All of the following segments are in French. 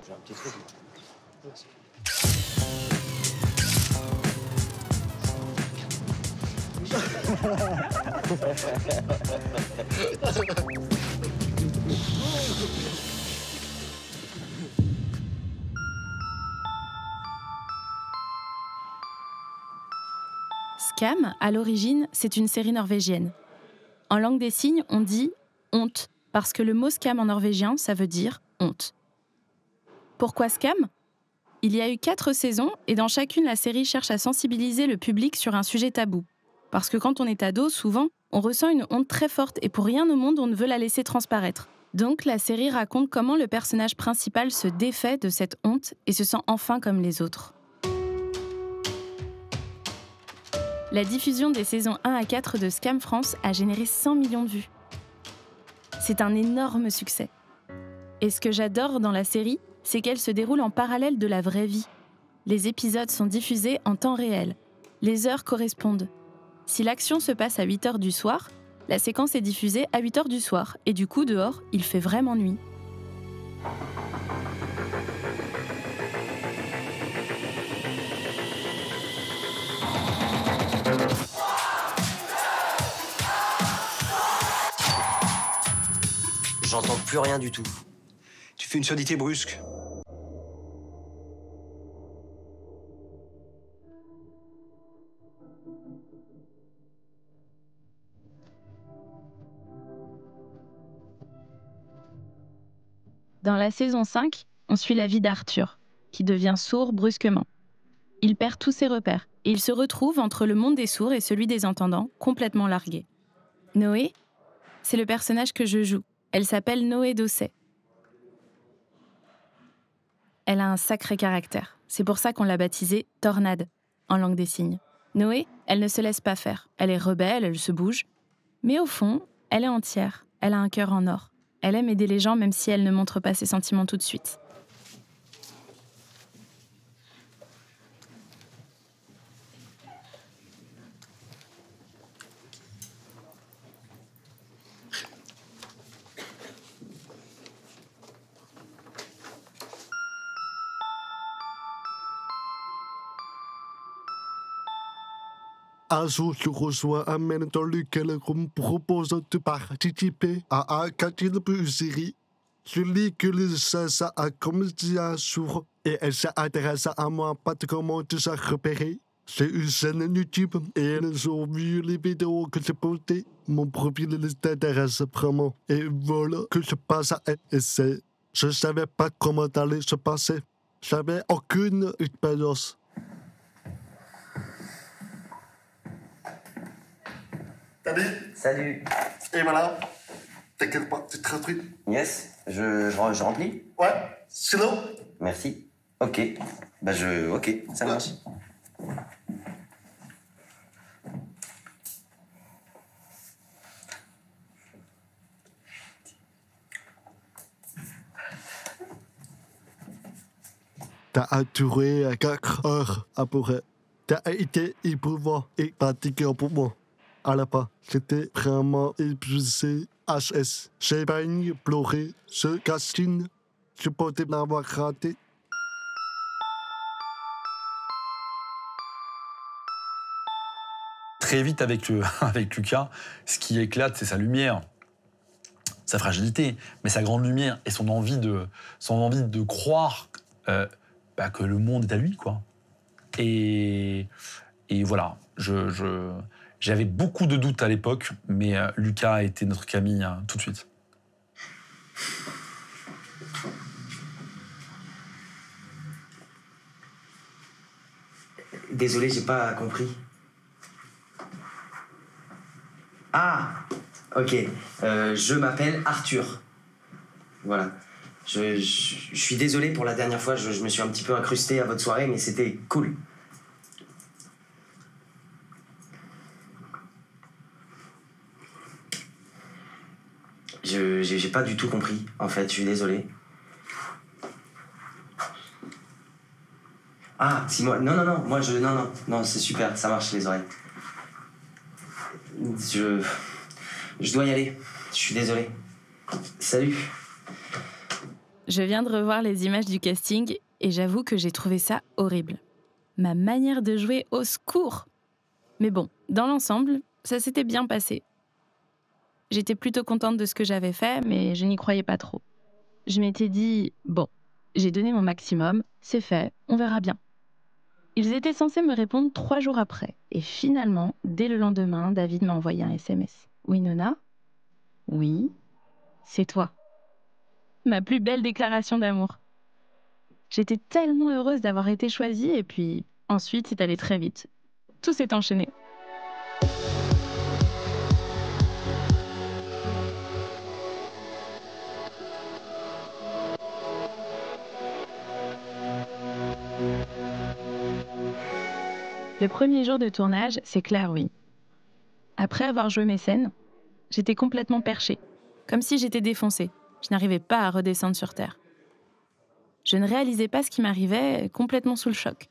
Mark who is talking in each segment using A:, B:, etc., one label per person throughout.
A: J'ai un petit truc.
B: Skam, à l'origine, c'est une série norvégienne. En langue des signes, on dit « honte », parce que le mot skam en norvégien, ça veut dire « honte ». Pourquoi Skam ? Il y a eu 4 saisons et dans chacune, la série cherche à sensibiliser le public sur un sujet tabou. Parce que quand on est ado, souvent, on ressent une honte très forte et pour rien au monde, on ne veut la laisser transparaître. Donc, la série raconte comment le personnage principal se défait de cette honte et se sent enfin comme les autres. La diffusion des saisons 1 à 4 de Skam France a généré 100 millions de vues. C'est un énorme succès. Et ce que j'adore dans la série, c'est qu'elle se déroule en parallèle de la vraie vie. Les épisodes sont diffusés en temps réel. Les heures correspondent. Si l'action se passe à 8h du soir, la séquence est diffusée à 8h du soir. Et du coup, dehors, il fait vraiment nuit.
A: J'entends plus rien du tout. Tu fais une surdité brusque.
B: Dans la saison 5, on suit la vie d'Arthur, qui devient sourd brusquement. Il perd tous ses repères et il se retrouve entre le monde des sourds et celui des entendants, complètement largué. Noé, c'est le personnage que je joue. Elle s'appelle Noé Dosset. Elle a un sacré caractère. C'est pour ça qu'on l'a baptisée Tornade, en langue des signes. Noé, elle ne se laisse pas faire. Elle est rebelle, elle se bouge. Mais au fond, elle est entière. Elle a un cœur en or. Elle aime aider les gens même si elle ne montre pas ses sentiments tout de suite.
C: Un jour, je reçois un mail dans lequel on me propose de participer à un candidat série. Je lis que ça a commencé un jour et elle s'adresse à moi pas de comment de se repérer. C'est une chaîne YouTube et elles ont vu les vidéos que j'ai postées. Mon profil les intéresse vraiment et voilà que je passe à essayer. Je ne savais pas comment allait se passer. J'avais aucune expérience.
A: Salut. Salut.
C: Et voilà, t'inquiète pas, c'est très truc.
A: Yes, je remplis.
C: Ouais, sinon.
A: Merci. Ok. Ok, ça marche.
C: T'as duré 4 heures après. T'as été éprouvant et fatigant pour moi. À la fin, j'étais vraiment épuisé. HS. J'ai baigné, pleuré, ce casting. Je pensais l'avoir raté.
D: Très vite avec Lucas, ce qui éclate, c'est sa lumière, sa fragilité, mais sa grande lumière et son envie de croire que le monde est à lui, quoi. Et voilà, j'avais beaucoup de doutes à l'époque, mais Lucas a été notre Camille tout de suite.
E: Désolé, j'ai pas compris. Ah, ok. Je m'appelle Arthur. Voilà. Je suis désolé pour la dernière fois, je me suis un petit peu incrusté à votre soirée, mais c'était cool. J'ai pas du tout compris, en fait, je suis désolé. Ah, si moi... Non, non, c'est super, ça marche les oreilles. Je dois y aller, je suis désolé. Salut.
B: Je viens de revoir les images du casting et j'avoue que j'ai trouvé ça horrible. Ma manière de jouer, au secours! Mais bon, dans l'ensemble, ça s'était bien passé. J'étais plutôt contente de ce que j'avais fait, mais je n'y croyais pas trop. Je m'étais dit, bon, j'ai donné mon maximum, c'est fait, on verra bien. Ils étaient censés me répondre 3 jours après. Et finalement, dès le lendemain, David m'a envoyé un SMS. « Winona ? Oui, c'est toi. » Ma plus belle déclaration d'amour. J'étais tellement heureuse d'avoir été choisie et puis ensuite, c'est allé très vite. Tout s'est enchaîné. Le premier jour de tournage, c'est clair, oui. Après avoir joué mes scènes, j'étais complètement perchée, comme si j'étais défoncée. Je n'arrivais pas à redescendre sur Terre. Je ne réalisais pas ce qui m'arrivait, complètement sous le choc.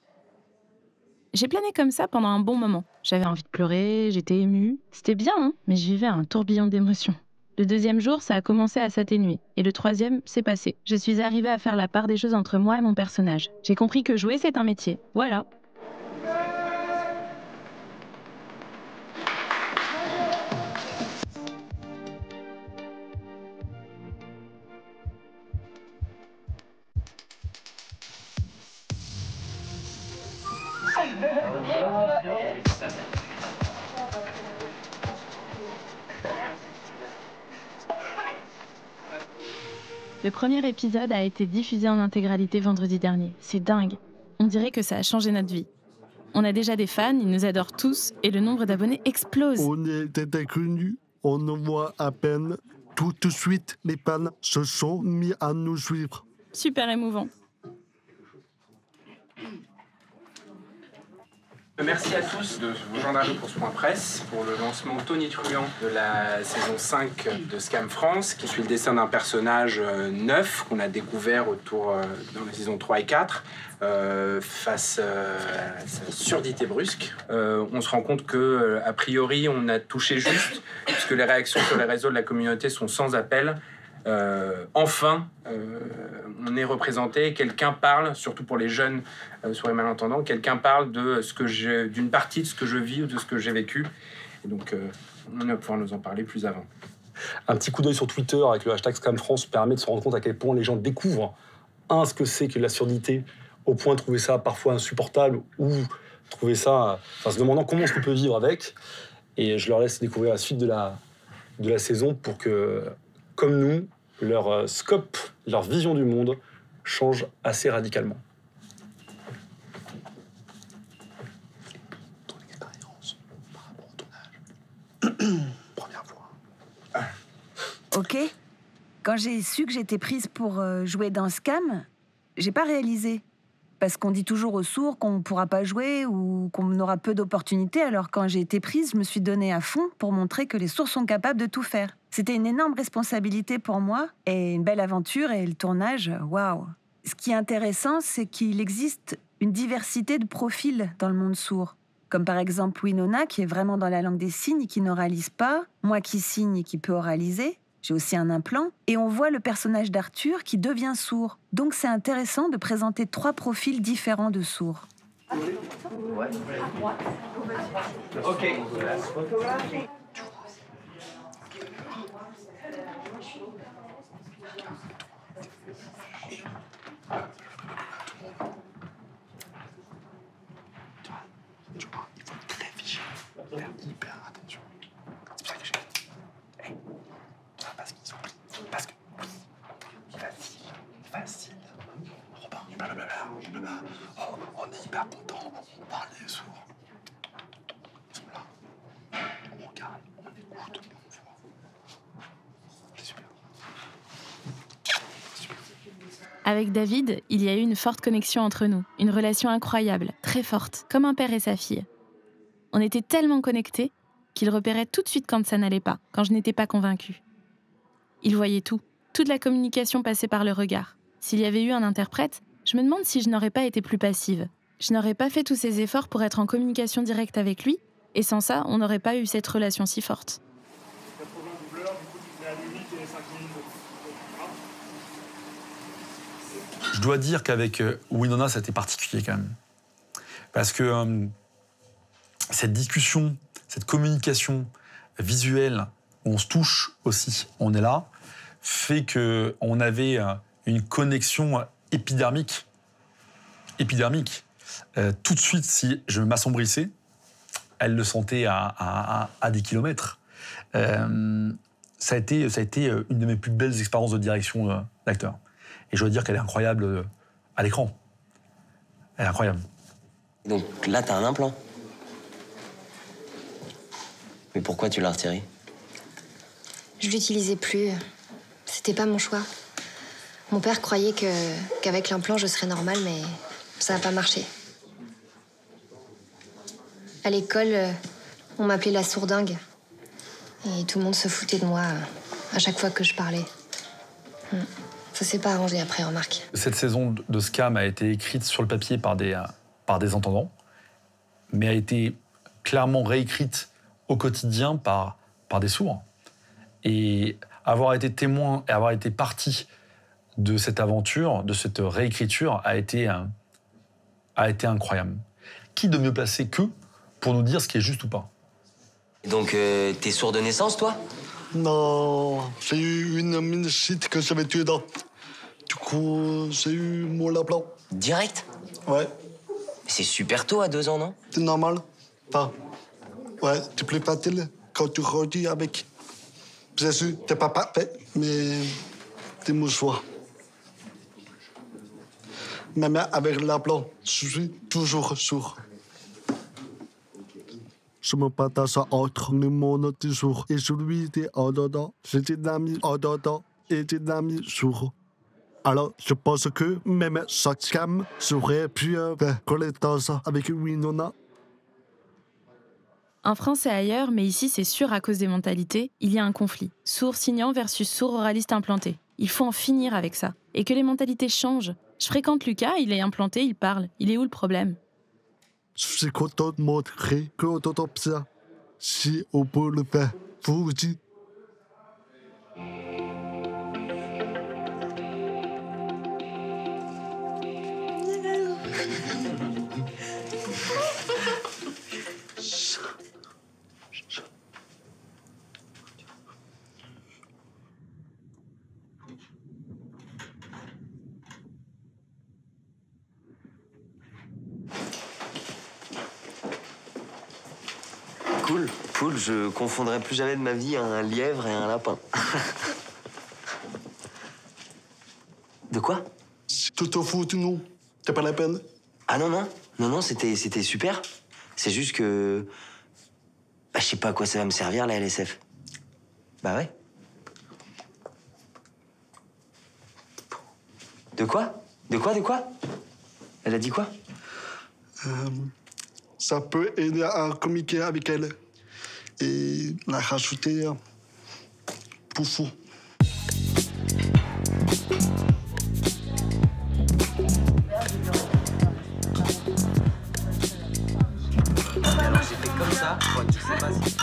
B: J'ai plané comme ça pendant un bon moment. J'avais envie de pleurer, j'étais émue. C'était bien, hein, mais je vivais un tourbillon d'émotions. Le 2e jour, ça a commencé à s'atténuer. Et le 3e, c'est passé. Je suis arrivée à faire la part des choses entre moi et mon personnage. J'ai compris que jouer, c'est un métier. Voilà. Le premier épisode a été diffusé en intégralité vendredi dernier. C'est dingue. On dirait que ça a changé notre vie. On a déjà des fans, ils nous adorent tous et le nombre d'abonnés explose.
C: On était inconnus, on en voit à peine. Tout de suite, les fans se sont mis à nous suivre.
B: Super émouvant.
F: Merci à tous de vous joindre à nous pour ce point presse, pour le lancement tonitruant de la saison 5 de Scam France, qui suit le destin d'un personnage neuf qu'on a découvert dans les saisons 3 et 4, face à sa surdité brusque. On se rend compte que, a priori, on a touché juste, puisque les réactions sur les réseaux de la communauté sont sans appel. Enfin, on est représenté, quelqu'un parle, surtout pour les jeunes sur les malentendants, quelqu'un parle d'une partie de ce que je vis ou de ce que j'ai vécu. Et donc, on va pouvoir nous en parler plus avant.
D: Un petit coup d'œil sur Twitter avec le hashtag ScamFrance permet de se rendre compte à quel point les gens découvrent, ce que c'est que la surdité, au point de trouver ça parfois insupportable ou trouver ça, se demandant comment est-ce qu'on peut vivre avec. Et je leur laisse découvrir la suite de la saison pour que, comme nous, leur scope, leur vision du monde change assez radicalement. Ton expérience par rapport au tournage. Première fois.
G: Ok. Quand j'ai su que j'étais prise pour jouer dans Scam, j'ai pas réalisé. Parce qu'on dit toujours aux sourds qu'on ne pourra pas jouer ou qu'on aura peu d'opportunités. Alors quand j'ai été prise, je me suis donnée à fond pour montrer que les sourds sont capables de tout faire. C'était une énorme responsabilité pour moi et une belle aventure et le tournage, waouh. Ce qui est intéressant, c'est qu'il existe une diversité de profils dans le monde sourd. Comme par exemple Winona, qui est vraiment dans la langue des signes et qui ne réalise pas. Moi qui signe et qui peut oraliser. J'ai aussi un implant. Et on voit le personnage d'Arthur qui devient sourd. Donc c'est intéressant de présenter 3 profils différents de sourds.
F: Ok.
C: Hyper attention. C'est pour ça que j'ai... Parce qu'ils ont pris. Parce que... Facile. Robin, blablabla. Oh
D: on est hyper contents, on parle des sourds. Ils sont là, on regarde, on écoute, on voit. C'est super.
B: Avec David, il y a eu une forte connexion entre nous, une relation incroyable, très forte, comme un père et sa fille. On était tellement connectés qu'il repérait tout de suite quand ça n'allait pas, quand je n'étais pas convaincue. Il voyait tout, toute la communication passait par le regard. S'il y avait eu un interprète, je me demande si je n'aurais pas été plus passive. Je n'aurais pas fait tous ces efforts pour être en communication directe avec lui, et sans ça, on n'aurait pas eu cette relation si forte.
D: Je dois dire qu'avec Winona, ça a été particulier quand même. Parce que cette discussion, cette communication visuelle, où on se touche aussi, on est là, fait qu'on avait une connexion épidermique. Tout de suite, si je m'assombrissais, elle le sentait à des kilomètres. Ça a été une de mes plus belles expériences de direction d'acteur. Et je dois dire qu'elle est incroyable à l'écran. Elle est incroyable.
E: Donc là, t'as un implant. Mais pourquoi tu l'as retiré?
H: Je l'utilisais plus. C'était pas mon choix. Mon père croyait qu'avec l'implant, je serais normale, mais ça n'a pas marché. À l'école, on m'appelait la sourdingue. Et tout le monde se foutait de moi à chaque fois que je parlais. Ça s'est pas arrangé après, remarque.
D: Cette saison de Scam a été écrite sur le papier par des entendants, mais a été clairement réécrite au quotidien par des sourds. Et avoir été témoin et avoir été partie de cette aventure, de cette réécriture, a été incroyable. Qui de mieux placé qu'eux pour nous dire ce qui est juste ou pas?
E: Donc, t'es sourd de naissance, toi?
C: Non, j'ai eu une minusite que j'avais tuée dans. Du coup, j'ai eu mon implant.
E: Direct?
C: Ouais,
E: C'est super tôt, à 2 ans, non?
C: c'est normal. Enfin, ouais, c'est plus facile quand tu grandis avec. Bien sûr, t'es pas parfait, mais t'es mon choix. Même avec l'implant, je suis toujours sourd. Je me partage entre le monde du sourd et celui des entendants. J'ai des amis entendants et des amis sourds. Alors, je pense que même chaque Scam serait pu faire connaissance avec Winona.
B: En France et ailleurs, mais ici c'est sûr à cause des mentalités, il y a un conflit. Sourd signant versus sourd oraliste implanté. Il faut en finir avec ça. Et que les mentalités changent. Je fréquente Lucas, il est implanté, il parle. Il est où le problème?
C: Je suis content de montrer qu'on entend bien. Si on peut le faire, vous aussi.
E: Cool, je confondrai plus jamais de ma vie un lièvre et un lapin. De quoi?
C: Si tu te fous de nous, c'est pas la peine.
E: Ah non, c'était super. C'est juste que... Bah, je sais pas à quoi ça va me servir, la LSF. Bah ouais. De quoi? Elle a dit quoi?
C: Ça peut aider à communiquer avec elle. Et la rajouter Poufou.
E: Alors j'ai fait comme ça, je sais pas si...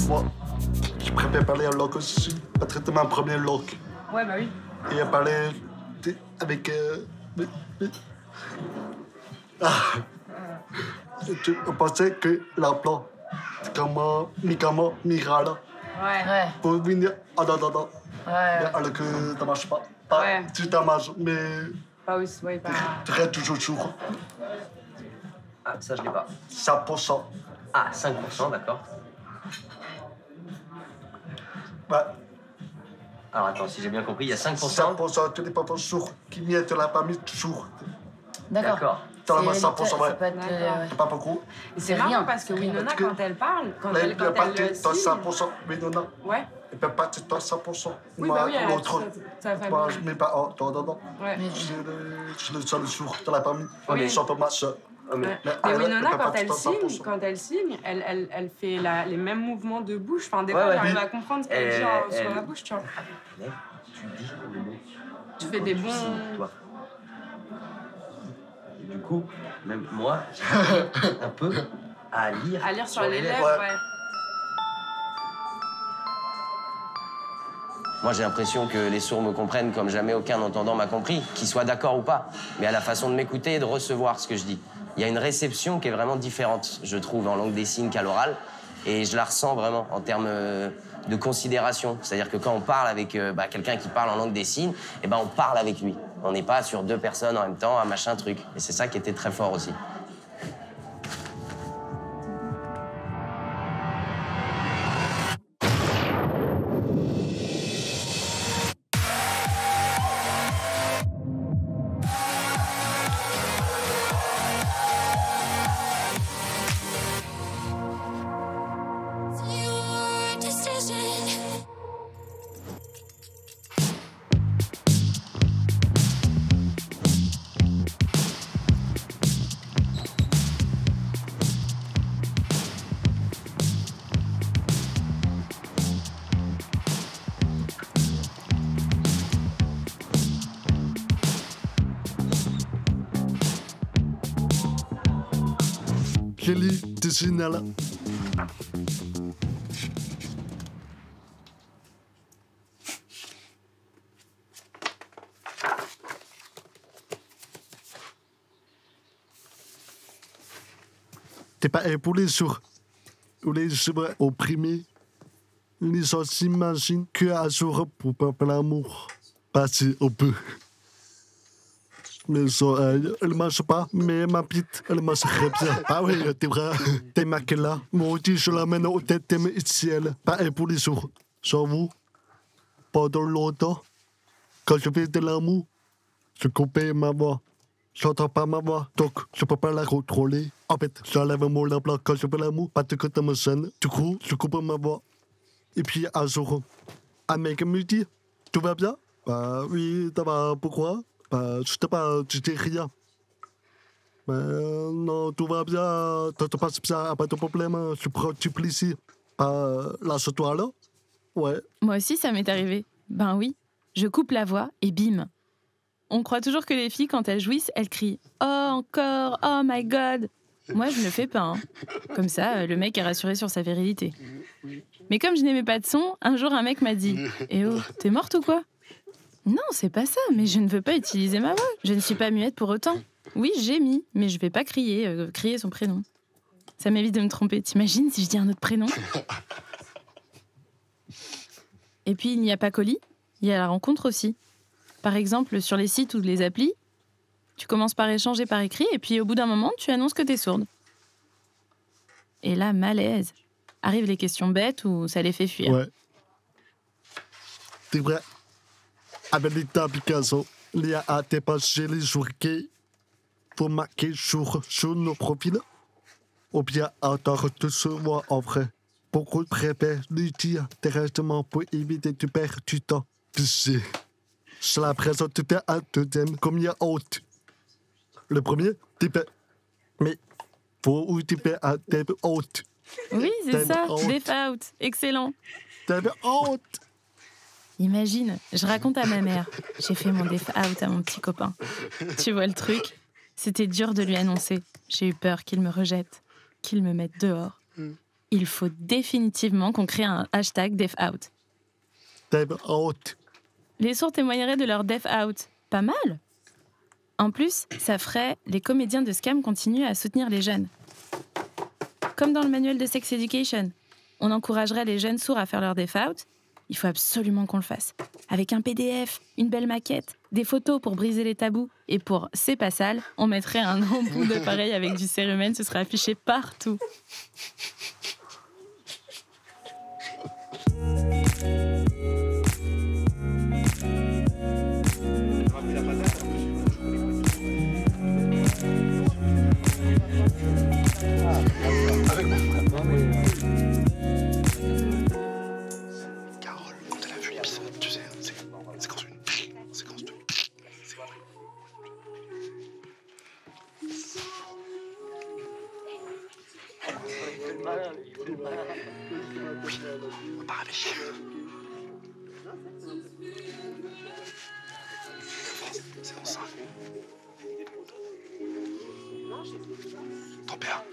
C: Moi, je préfère parler en langue aussi. Peut-être ma première langue.
I: Ouais, bah oui.
C: Et à parler avec... Je pensais que l'implant, c'est comme un médicament miracle
I: Ouais.
C: pour venir en attendant.
I: Ouais.
C: Alors que ça marche pas.
I: Ouais.
C: Si ça marche, mais
I: Pas aussi, ouais, pas...
C: tu restes toujours sourd.
E: Ah, ça je l'ai pas.
C: 100%.
E: Ah, 5%, d'accord.
C: Ouais.
E: Alors attends, si j'ai bien compris, il y a 5%.
C: 5%, tu n'es pas sourd. Qui n'y est, tu l'as pas mis sourd.
E: D'accord.
C: Tu as
I: C'est-
C: 5%, ouais.
I: ça peut être,
C: Pas beaucoup.
I: Et c'est
G: rien.
I: marrant parce que Winona, quand elle parle, quand
C: Là,
I: elle
C: il n'y a pas de
I: signe,
C: 5%. Mais non, non.
I: ouais.
C: Il ne peut pas être 5%.
I: Oui, bah oui, elle a
C: l'autre.
I: sa
C: Moi, je
I: famille.
C: mets pas. Oh, non.
I: Ouais.
C: Je suis le seul sourd. Tu l'as pas mis.
I: Oui.
C: Ils sont pas ma soeur.
I: Mais
C: elle,
I: Winona,
C: peut pas
I: quand elle
C: être 5%.
I: signe, elle fait les mêmes mouvements de bouche. Enfin, des
E: Ouais,
I: fois,
E: ouais.
I: j'arrive à comprendre ce qu'elle dit sur la bouche, tu vois.
E: Lève, tu dis le mot.
I: Tu fais des bons...
E: Signes, toi. Et du coup, même moi, j'arrive un peu à lire,
I: À lire sur les lèvres,
C: Ouais.
I: ouais.
E: Moi, j'ai l'impression que les sourds me comprennent comme jamais aucun entendant m'a compris, qu'ils soient d'accord ou pas, mais à la façon de m'écouter et de recevoir ce que je dis. Il y a une réception qui est vraiment différente, je trouve, en langue des signes qu'à l'oral, et je la ressens vraiment en termes de considération. C'est-à-dire que quand on parle avec quelqu'un qui parle en langue des signes, eh ben, on parle avec lui. On n'est pas sur deux personnes en même temps, un machin truc. Et c'est ça qui était très fort aussi.
C: Kelly, tu signales. T'es pas pour les sourds. Ou les sourds opprimés. Les gens s'imaginent qu'un sourd pour pas l'amour. Pas si on peut. Les oreilles, elles marchent pas, mais ma petite, elle marche très bien. Ah oui, t'es vrai, t'es marqué là. Moi aussi, je l'amène au tête ciel. Pas pour les sourds. Sans vous, pendant longtemps, quand je fais de l'amour, je coupais ma voix. J'entends pas ma voix, donc je peux pas la contrôler. En fait, j'enlève mon lave quand je fais l'amour, parce que ça me sonne. Du coup, je coupe ma voix. Et puis, un jour, un mec me dit, tout va bien? Bah oui, ça va, pourquoi? Bah, je sais pas, tu dis rien. Non, tout va bien, ça te passe bien, pas de problème, je prends du plaisir. Lâche-toi là? Ouais.
B: Moi aussi, ça m'est arrivé. Ben oui, je coupe la voix et bim. On croit toujours que les filles, quand elles jouissent, elles crient « Oh, encore! Oh my God !» Moi, je ne le fais pas. Hein. Comme ça, le mec est rassuré sur sa virilité. Mais comme je n'aimais pas de son, un jour, un mec m'a dit « Eh oh, t'es morte ou quoi ?» Non, c'est pas ça, mais je ne veux pas utiliser ma voix. Je ne suis pas muette pour autant. Oui, j'ai mis, mais je vais pas crier son prénom. Ça m'évite de me tromper. T'imagines si je dis un autre prénom? Et puis, il n'y a pas qu'au lit, il y a la rencontre aussi. Par exemple, sur les sites ou les applis, tu commences par échanger par écrit et puis au bout d'un moment, tu annonces que t'es sourde. Et là, malaise. Arrivent les questions bêtes ou ça les fait fuir.
C: Ouais. C'est vrai. Amelita Picasso, il y a à dépasser les jours qui pour marquer sur nos profils. Ou bien attendre de se voir en vrai. Beaucoup préfèrent le dire directement pour éviter de perdre du temps. Tu sais, c'est la présence de faire un deuxième comme il y a honte. Le premier, tu fais. Mais faut où tu fais un deuxième honte.
B: Oui, c'est ça,
C: honte.
B: def out, excellent.
C: T'avais honte.
B: Imagine, je raconte à ma mère, j'ai fait mon def out à mon petit copain. Tu vois le truc? C'était dur de lui annoncer. J'ai eu peur qu'il me rejette, qu'il me mette dehors. Il faut définitivement qu'on crée un hashtag def out.
C: T'avais honte.
B: Les sourds témoigneraient de leur def out. Pas mal. En plus, ça ferait les comédiens de Scam continuer à soutenir les jeunes. Comme dans le manuel de Sex Education, on encouragerait les jeunes sourds à faire leur def out. Il faut absolument qu'on le fasse. Avec un PDF, une belle maquette, des photos pour briser les tabous. Et pour C'est pas sale, on mettrait un grand bout d'appareil avec du cérumen, ce serait affiché partout.
D: Paris. C'est en 5. Ton père.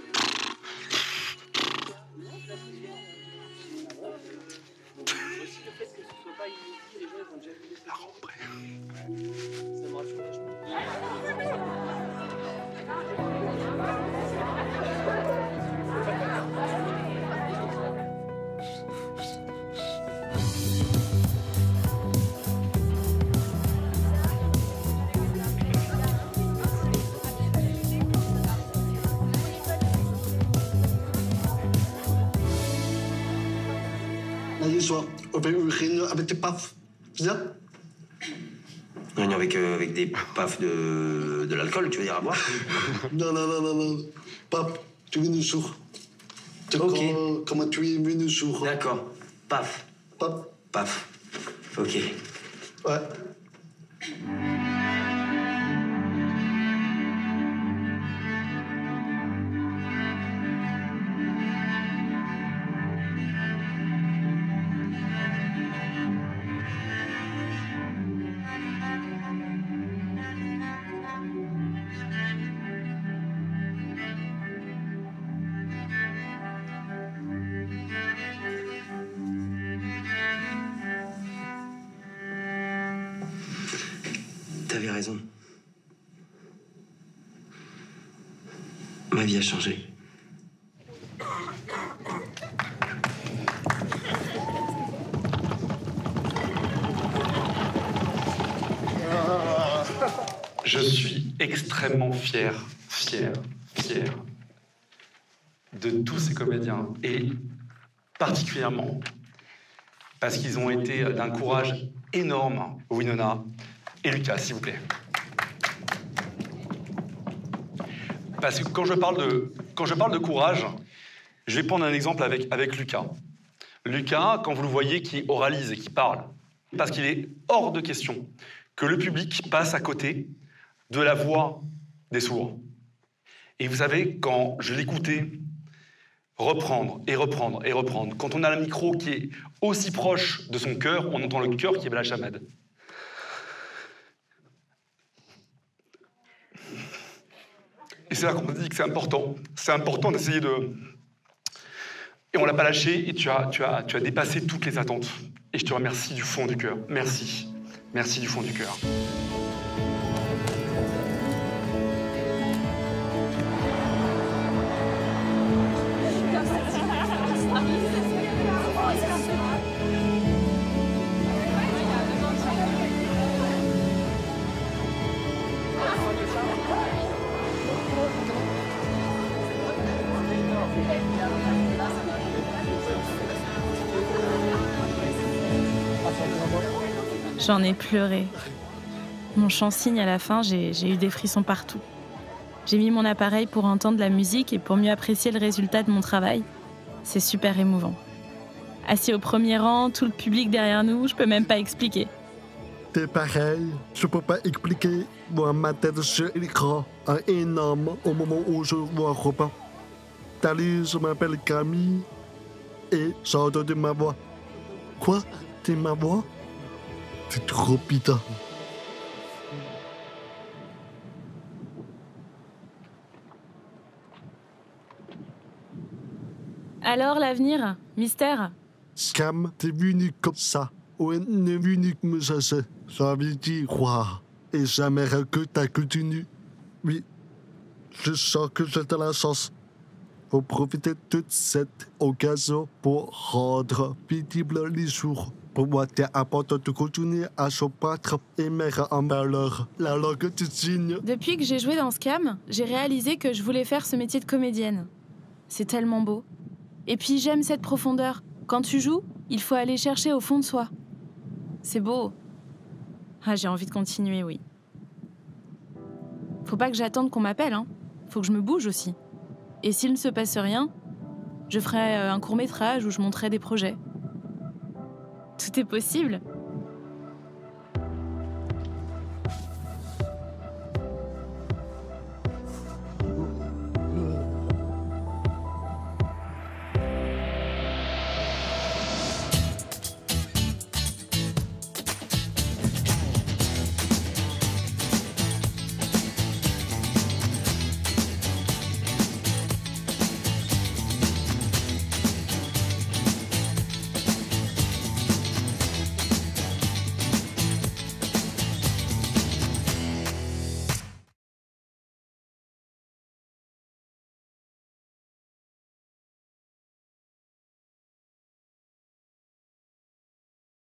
D: La rentrée.
C: Lundi soir, on fait une réunion avec tes paf. Viens.
E: Réunion avec des pafs de l'alcool, tu veux dire à boire?
C: Non. Paf, tu es venu sourd.
E: Ok.
C: Comment tu es venu sourd?
E: D'accord. Paf.
C: Paf.
E: Paf. Ok.
C: Ouais.
E: T'avais raison. Ma vie a changé.
D: Je suis extrêmement fier de tous ces comédiens, et particulièrement parce qu'ils ont été d'un courage énorme, Winona et Lucas, s'il vous plaît. Parce que quand je parle de courage, je vais prendre un exemple avec Lucas. Lucas, quand vous le voyez qui oralise et qui parle, parce qu'il est hors de question que le public passe à côté de la voix des sourds. Et vous savez, quand je l'écoutais reprendre, quand on a le micro qui est aussi proche de son cœur, on entend le cœur qui est Bella Hamed. Et c'est là qu'on me dit que c'est important. C'est important d'essayer de... Et on l'a pas lâché, et tu as dépassé toutes les attentes. Et je te remercie du fond du cœur. Merci. Merci du fond du cœur.
B: J'en ai pleuré. Mon chant signe à la fin, j'ai eu des frissons partout. J'ai mis mon appareil pour entendre la musique et pour mieux apprécier le résultat de mon travail. C'est super émouvant. Assis au premier rang, tout le public derrière nous, je peux même pas expliquer.
C: C'est pareil, je peux pas expliquer. Moi, ma tête sur l'écran, un énorme au moment où je vois Robin. Salut, je m'appelle Camille et j'ai entendu ma voix. Quoi? C'est ma voix? C'est trop putain.
B: Alors, l'avenir? Mystère?
C: Scam, t'es venu comme ça. On est venu me chercher. J'avais dit croire. Et j'aimerais que t'as continué. Oui, je sens que j'ai de la chance. Faut profiter de cette occasion pour rendre visible les jours. Pour moi, c'est important de continuer à se battre et mettre en valeur la langue du signe.
B: Depuis que j'ai joué dans Scam, j'ai réalisé que je voulais faire ce métier de comédienne. C'est tellement beau. Et puis j'aime cette profondeur. Quand tu joues, il faut aller chercher au fond de soi. C'est beau. Ah, j'ai envie de continuer, oui. Faut pas que j'attende qu'on m'appelle, hein. Faut que je me bouge aussi. Et s'il ne se passe rien, je ferai un court-métrage où je montrerai des projets. Tout est possible.